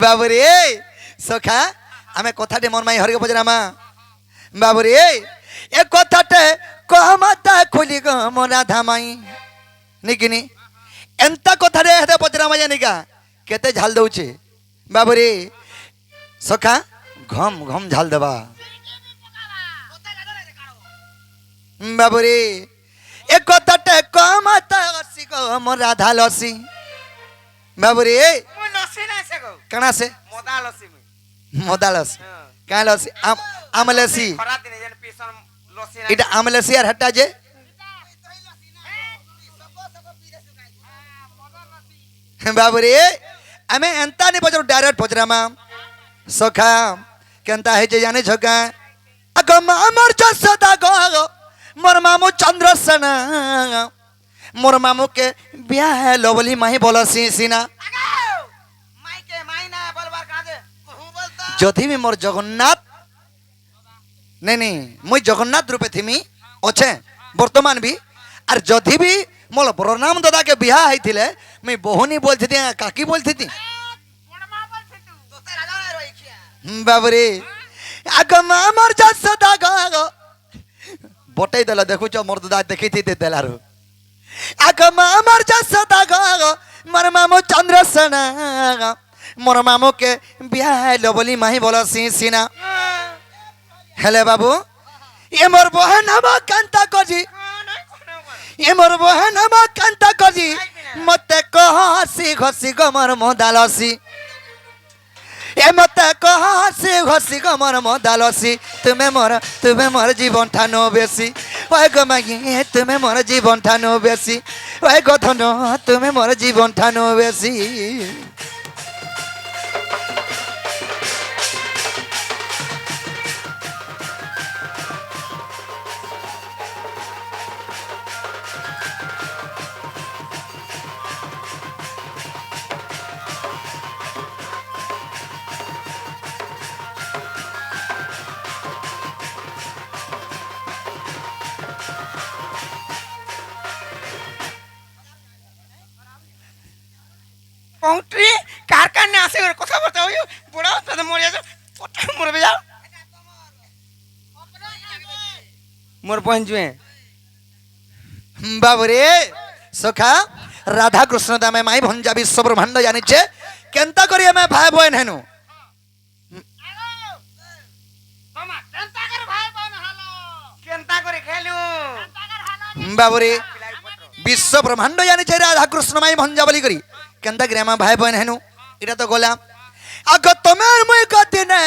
बाबुरे सखा आमे कथाटे मन माई हरिक पचरामा बाबुरे ए कथाटे कहमाता खोली ग मो राधा माई निकिनी एंता कथाटे हेते पचरामा जानिका केते झाल दउचे बाबुरे सखा घम घम झाल देबा बाबुरे ए कथाटे कहमाता हसी ग मो राधा लसी बाबुरे कणा से मोदा लसी क्या लसी आम लसी इटा आम लसी यार हटा जे बाबुरे आमे एंता नहीं पचरो डायरेक्ट पचरामा सखा केंता है जे जाने छका अगम अमर जसदा गो मोर मामू चंद्रसेन मोर मामू के ब्याह लवली माही बोलसी सीना जदि भी मोर जगन्नाथ नहीं नहीं मुई जगन्नाथ रूपे थी अच्छे वर्तमान भी और जदि भी मोर प्रणाम दादा के बिहा होते मुई बहुनी बोलती थी काकी बोलती थी बाबरे आग मामर जसदा गो बटई देला देखुच मोर दादा देखी थी देलारू आग मामर जसदा गो मोर मामू चंद्रसेन मोर मामू के ब्याह लवली माही बोला सीना हेले बाबू ये मोर बहन हम कांता कजी ये मोर बहन हम कांता कजी मते कह हसी घसी गो मोर मोदालसी ए मते कह हसी घसी गो मोर मोदालसी तुम्हें मोर जीवन ठानो बेसी ओए गो मागी तुम्हें मोर जीवन ठानो बेसी ओए गो धनो तुम्हें मोर जीवन ठानो बेसी पौंट्री कारखाने आसे और কথা বলতে হই বড় তো মরে যাও পটা মরবে যাও मोर बहन जुए बाबरे सखा राधा कृष्ण दामे माई भंजा विश्व ब्रह्मांड जानिचे केंता करी हमें भाई बहन हेनु केंता करे खेलू बाबरे विश्व ब्रह्मांड जानिचे राधा कृष्ण माई भंजा बोली करी केंता ग्रामा भाई बहन हेनु इटा तो गोला अग तमेर मुई कतिने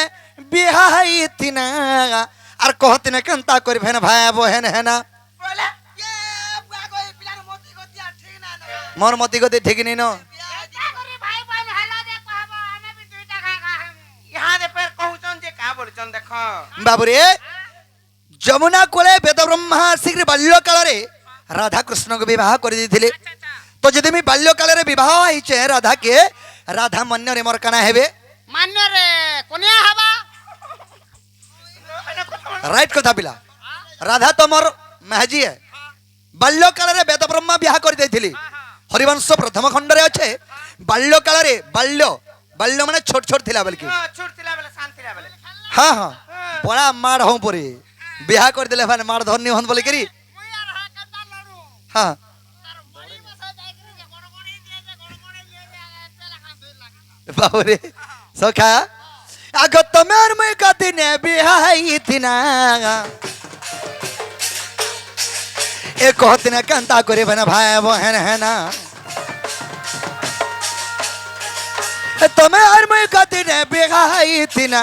बिहाई थिना आर कहतिने केंता करी भेन भाई बहन हेना बोले ये गागो पिलार मोती गति ठीक ना मोर मती गति ठीक नहीं नो केंता करे भाई बहन हला दे कहबो हमें भी दुईटा खा यहां दे पर कहउचन जे का बोलचन देखो बाबुरे जमुना कोले वेद ब्रह्मा शीघ्र बाल्य काल रे राधा कृष्ण को विवाह कर दी तो जदि मी बाल्य काल रे विवाह होइचे राधा के राधा मन्य रे मोर कना हेबे मान्य रे कोनिया हबा राइट कथा पिला राधा तो मोर महजी है बाल्य काल रे वेद ब्रह्मा विवाह कर देथिली हरिवंश प्रथम खंड रे अच्छे बाल्य काल रे बाल्य बाल्य माने छोट छोट थिला बल्कि छोट थिला बेले शांत थिला बेले हां हां बड़ा मार हूं परे विवाह कर देले भाई मार धन्य हन बोले करी हां बाबरे सखा आग तमेर मैं कति ने बिहाई थिना ए कहतिने कांता करे बना भाई बहन है ना तमेर मैं कति ने बिहाई थिना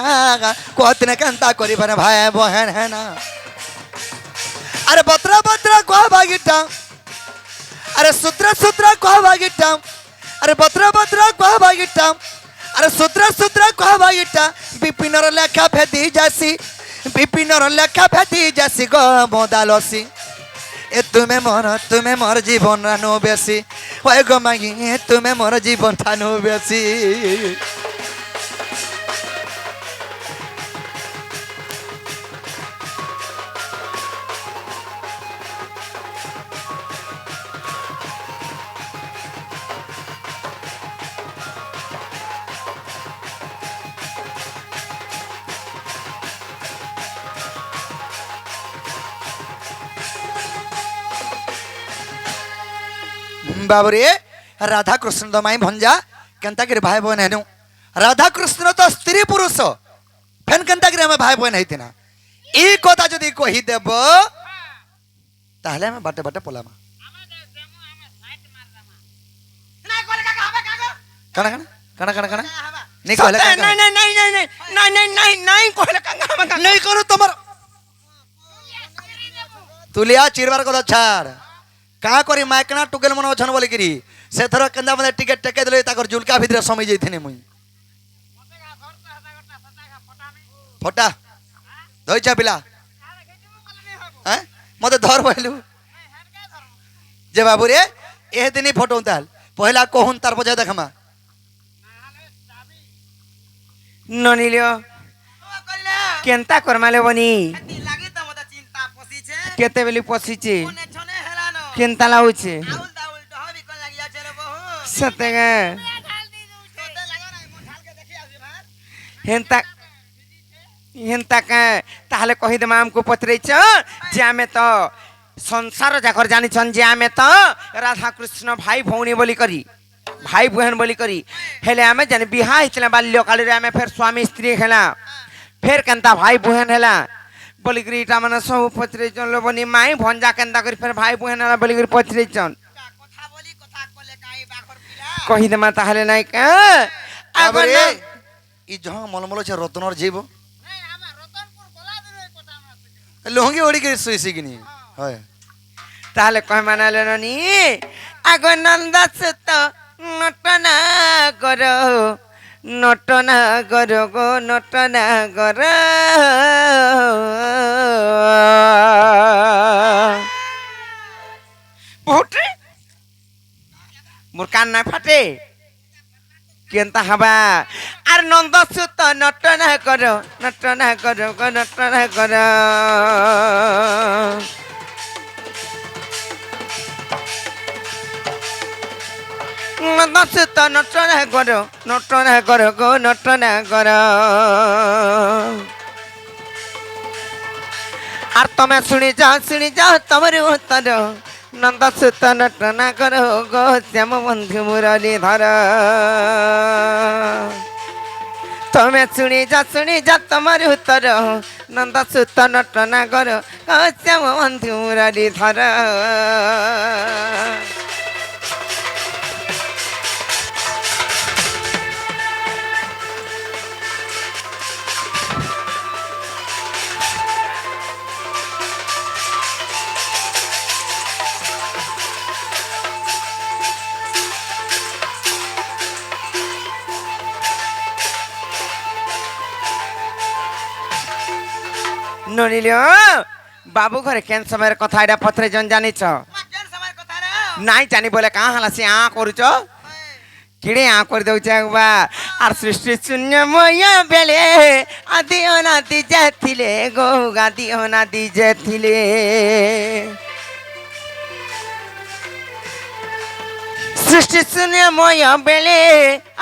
कहतिने कांता करे बना भाई बहन है ना अरे बत्रा बत्रा को भागिटा अरे सूत्र सूत्र को भागिटा अरे बत्रा बत्रा को भागिटा अरे सूत्र सूत्र को भागिटा विपिनर लेखा भेदी जासी विपिनर लेखा भेदी जासी गो मोदालसी ए तुम्हें मोर जीवन रानो बेसी ओए गो मागी तुम्हें मोर जीवन ठानो बेसी बाबरे राधा कृष्ण तो माई भंजा केनता कर भाई बहन हेनु राधा कृष्ण तो स्त्री पुरुष फेन केनता कर हम भाई बहन हेतिना ई कथा जदी कहि देब ताहले हम बाटे बाटे पलामा নাই কলে কাকা হবে কাকা कणा कणा कणा कणा कणा হবা नहीं कहले নাই নাই নাই নাই নাই নাই নাই নাই নাই কলে কাকা হবে কাকা नहीं करो तुम्हार तुलिया चिरबार कथा छाड़ का करी माइकना टुकेल मन छन बोली करी से थर केंदा मने टिकट टेके देले ताकर जुलका भितर समय जइथिने मुई फटा धोइचा पिला हैं मते धर बइलु जे बाबू रे ए दिनी फोटो ताल पहला कोहुन तार बजा देखमा ননিলিও কলে কেনতা করমালে বনি এতি লাগি তো মতে চিন্তা পসিছে কেতে বেলি পছিছে কোনে ছনে হেলানো কেনতা লাগুছে আউল দাউল ডহবি কোন লাগিয়া চলে বহু সতেগা ঢাল দি দউছে তোতে লাগো নাই মো ঢালকে দেখি আসি ভাত হেনতা হেনতা কা তাহলে কহি দেমা আমকো পত্রেছ যে আমি তো সংসার যাকর জানিছন যে আমি তো রাধা কৃষ্ণ ভাই ভৌনী বলি করি ভাই বহন বলি করি হেলে আমি জানি বিহা হইতলা বাল্যকালে আমি ফের স্বামী স্ত্রী হেলা ফের কেনতা ভাই বহন হেলা বলি করি এটা মানে সব পত্রেছন লবনি মাই ভঞ্জা কেনতা করি ফের ভাই বহন হেলা বলি করি পত্রেছন কথা বলি কথা কলে কাই বাঘর পিলা কহি দেমা তাহলে নাই কা আগর बाबरे না ई जहां मलमल छे रतनर जीव নাই আমার রতনপুর গলা দিলে কথা আমরা लोहंगी ओड़ी के सुइसी किनी होय তাহলে কয় মানালে ননি আগ নন্দা সুত নটনা কর নটনা কর গো নটনা কর বহুটে মোর কান না ফাটে কেনতা হবা আর নন্দ সুত নটনা কর গো নটনা কর নটনা কর গো নটনা কর আর তুমি শুনি যাও তোমার উত্তর নন্দ সুত নটনা কর গো শ্যাম বন্ধু মুরলী ধর তুমি শুনি যা তোমার উত্তর নন্দ সুত নটনা কর গো শ্যাম বন্ধু মুরলী ধর ননিলিও বাবু ঘরে কেন সময়ের কথা এটা পত্রে জন জানিছ কেন সময় কথা রে নাই জানি বলে কাঁ হালাসি আ করুছ কিড়ে আ করে দেউছ একবার আর সৃষ্টি শূন্যময় বেলে আদি অনাদি যেথিলে গো গাদি অনাদি যেথিলে সৃষ্টি শূন্যময় বেলে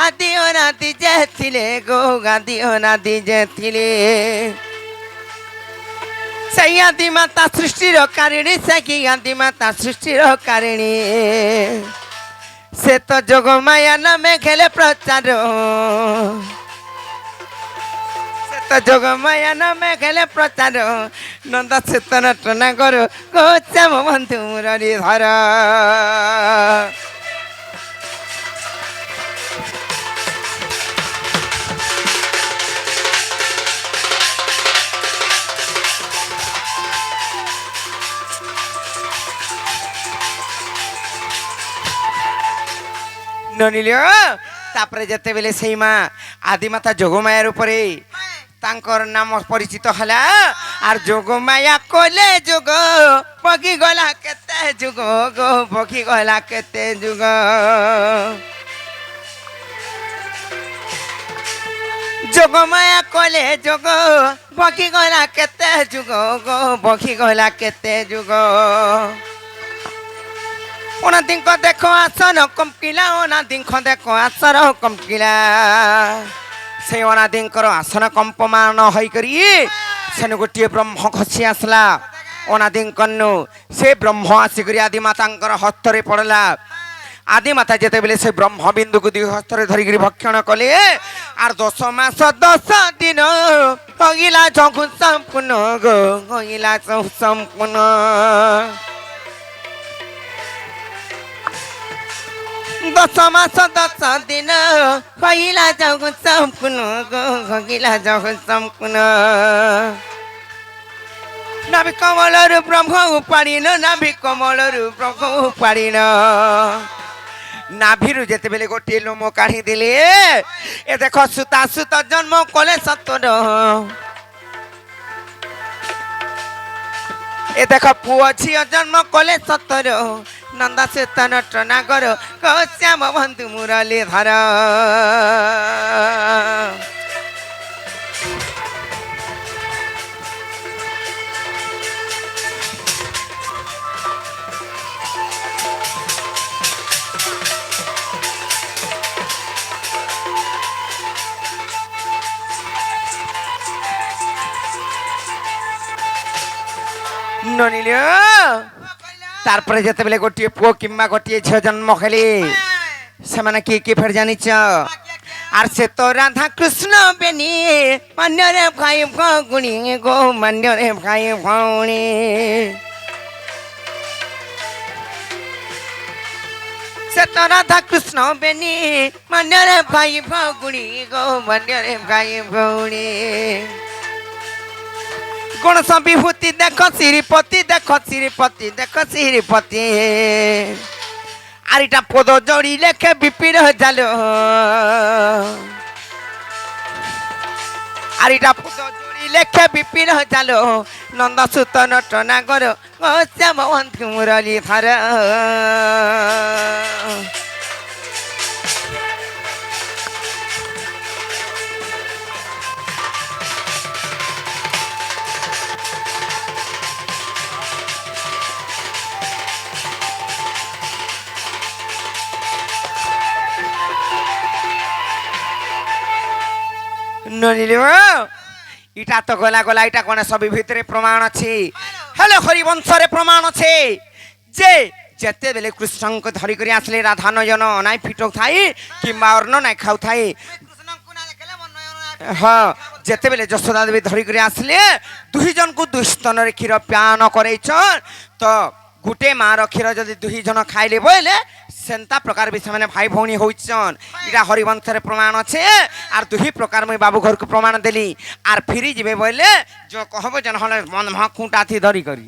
আদি অনাদি যেথিলে গো গাদি অনাদি যেথিলে সেই আদি মাতা সৃষ্টির কারিণী সে আদি মাতা সৃষ্টির কারিণী সে তো যোগমায়া নামে খেলে প্রচার সে তো যোগমায়া নামে খেলে প্রচার নন্দ সীত নটনা কর গো শ্যাম বন্ধু মুরলী ধর ননিলিও তারপরে যেতেবেলে সেই মা আদিমাতা যোগমায়ার উপরে তাঙ্কর নাম পরিচিত হলা আর যোগমায়া কলে যোগ পকি গলা কেতে যুগ গো পকি গলা কেতে যুগ যোগমায়া কলে যোগ পকি গলা কেতে যুগ গো পকি গলা কেতে যুগ অনাদিন দেখো আসন কমকিলা অনাদিন দেখো আসর কমকিলা সেই অনাদিঙ্কর আসন কম্পমান হইকরি সেন গোটিয়ে ব্রহ্ম খসি আসলা অনাদিঙ্কন্ন সে ব্রহ্ম আসিকরি আদি মাতাঙ্কর হস্তরে পড়লা আদি মাতা যেতেবেলে সে ব্রহ্মবিন্দুকে দুই হস্তরে ধরিকি ভক্ষণ কলে আর 10 মাস 10 দিন হইলা যখন সম্পূর্ণ গো হইলা সম্পূর্ণ 10 মাস 10 দিন হইলা যখন সম্পূর্ণ গো হইলা যখন সম্পূর্ণ নাভি কমলর ব্রহ্ম উপাড়িন নাভি কমলর ব্রহ্ম উপাড়িন নাভিরু যেতেবেলে গোটিয়ে লোম কাঢ়ি দিলে এ দেখ সুতা সুতা জন্ম কলে সতর এ দেখ পুଅ ଝିଅ জন্ম কলে সতর নন্দা সুতা নট নাগর শ্যাম বন্ধু মুরলী ধর ননিল তারপরে যেতেবেলে গোটিয়ে পুଅ কিংবা গোটিয়ে ঝিଅ জন্ম হেলে ସେମାନେ କିଏ କିଏ ଫେର ଜାଣିଛ আর সে তো রাধা কৃষ্ণ বেনি মান্যরে ভাই ভগুণী গো মান্যরে ভাই ভৌণী সে তো রাধা কৃষ্ণ বেনি মান্যরে ভাই ভগুণী গো মান্যরে ভাই ভৌণী গণেশ বিভূতি দেখো শ্রীপতি দেখো শ্রীপতি দেখো শ্রীপতি আর এটা পদ জড়ি লেখে বিপির জাল আর এটা পদ জড়ি লেখে বিপির জাল নন্দ সুত নট নাগর শ্যাম বন্ধু মুরলী ধর নলিল ইটা তো গলা গলা এটা কোন সব ভিতরে প্রমাণ আছে হ্যালো হরিবংশরে প্রমাণ আছে যে যেতেবেলে কৃষ্ণকে ধরি করে আসলে রাধা নয়ন নাই ফিটক থাই কিংবা অর্ণ নাই খাও থাই হ্যাঁ যেতেবেলে যশোদা দেবী ধরি করে আসলে দুই জনকু দুই স্তনের ক্ষীর পান করেছন তো গোটে মার ক্ষীর যদি দুই জন খাইলে বইলে সেন্তা প্রকার বি ସେମାନେ ভাই ভৌণী হইছন এটা হরিবংশরে প্রমাণ আছে আর দুই প্রকার মই বাবু ঘরকে প্রমাণ দেলি আর ফিরি যাবে বইলে যে কহব জন হলে মন খুঁটাথি ধরি করি